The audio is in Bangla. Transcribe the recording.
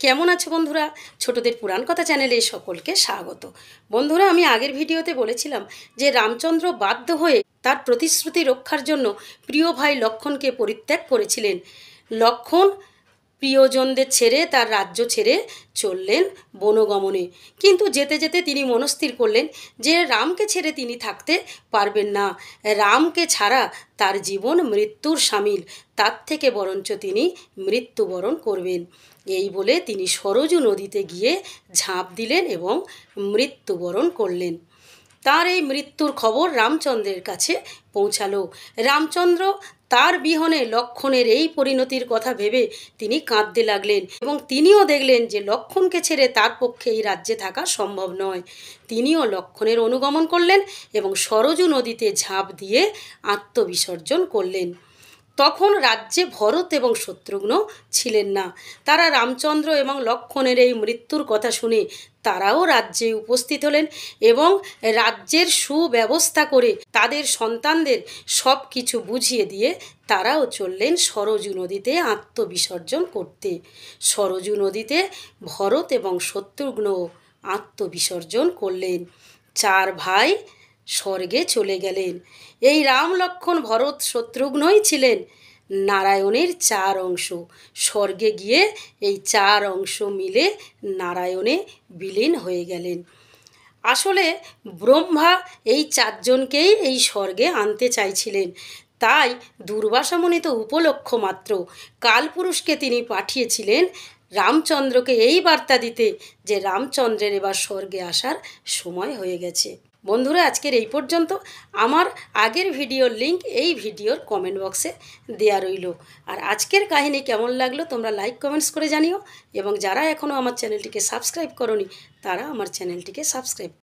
কেমন আছো বন্ধুরা? ছোটদের পুরাণ কথা চ্যানেলে সকলকে স্বাগত। বন্ধুরা, আমি আগের ভিডিওতে বলেছিলাম যে রামচন্দ্র বাধ্য হয়ে তার প্রতিশ্রুতি রক্ষার জন্য প্রিয় ভাই লক্ষ্মণকে পরিত্যাগ করেছিলেন। লক্ষ্মণ প্রিয়জনদের ছেড়ে তার রাজ্য ছেড়ে চললেন বনগমনে। কিন্তু যেতে যেতে তিনি মনস্থির করলেন যে রামকে ছেড়ে তিনি থাকতে পারবেন না। রামকে ছাড়া তার জীবন মৃত্যুর শামিল, তার থেকে বরঞ্চ তিনি মৃত্যুবরণ করবেন। এই বলে তিনি সরজু নদীতে গিয়ে ঝাঁপ দিলেন এবং মৃত্যুবরণ করলেন। তার এই মৃত্যুর খবর রামচন্দ্রের কাছে পৌঁছালো। রামচন্দ্র তার বিহনে লক্ষ্মণের এই পরিণতির কথা ভেবে তিনি কাঁদতে লাগলেন এবং তিনিও দেখলেন যে লক্ষ্মণকে ছেড়ে তার পক্ষে এই রাজ্যে থাকা সম্ভব নয়। তিনিও লক্ষ্মণের অনুগমন করলেন এবং সরজু নদীতে ঝাঁপ দিয়ে আত্মবিসর্জন করলেন। তখন রাজ্যে ভরত এবং শত্রুঘ্ন ছিলেন না। তারা রামচন্দ্র এবং লক্ষ্মণের এই মৃত্যুর কথা শুনে তারাও রাজ্যে উপস্থিত হলেন এবং রাজ্যের সুব্যবস্থা করে তাদের সন্তানদের সব কিছু বুঝিয়ে দিয়ে তারাও চললেন সরজু নদীতে আত্মবিসর্জন করতে। সরজু নদীতে ভরত এবং শত্রুঘ্ন আত্মবিসর্জন করলেন। চার ভাই স্বর্গে চলে গেলেন। এই রাম, লক্ষ্মণ, ভরত, শত্রুঘ্নই ছিলেন নারায়ণের চার অংশ। স্বর্গে গিয়ে এই চার অংশ মিলে নারায়ণে বিলীন হয়ে গেলেন। আসলে ব্রহ্মা এই চারজনকেই এই স্বর্গে আনতে চাইছিলেন, তাই দুর্বাসা মুনি তো উপলক্ষ মাত্র। কালপুরুষকে তিনি পাঠিয়েছিলেন রামচন্দ্রকে এই বার্তা দিতে যে রামচন্দ্রের এবার স্বর্গে আসার সময় হয়ে গেছে। বন্ধুরা, আজকের এই পর্যন্ত। আমার আগের ভিডিওর লিংক এই ভিডিওর কমেন্ট বক্সে দেয়া রইল। আর আজকের কাহিনী কেমন লাগলো তোমরা লাইক কমেন্টস করে জানিও এবং যারা এখনও আমার চ্যানেলটিকে সাবস্ক্রাইব করোনি তারা আমার চ্যানেলটিকে সাবস্ক্রাইব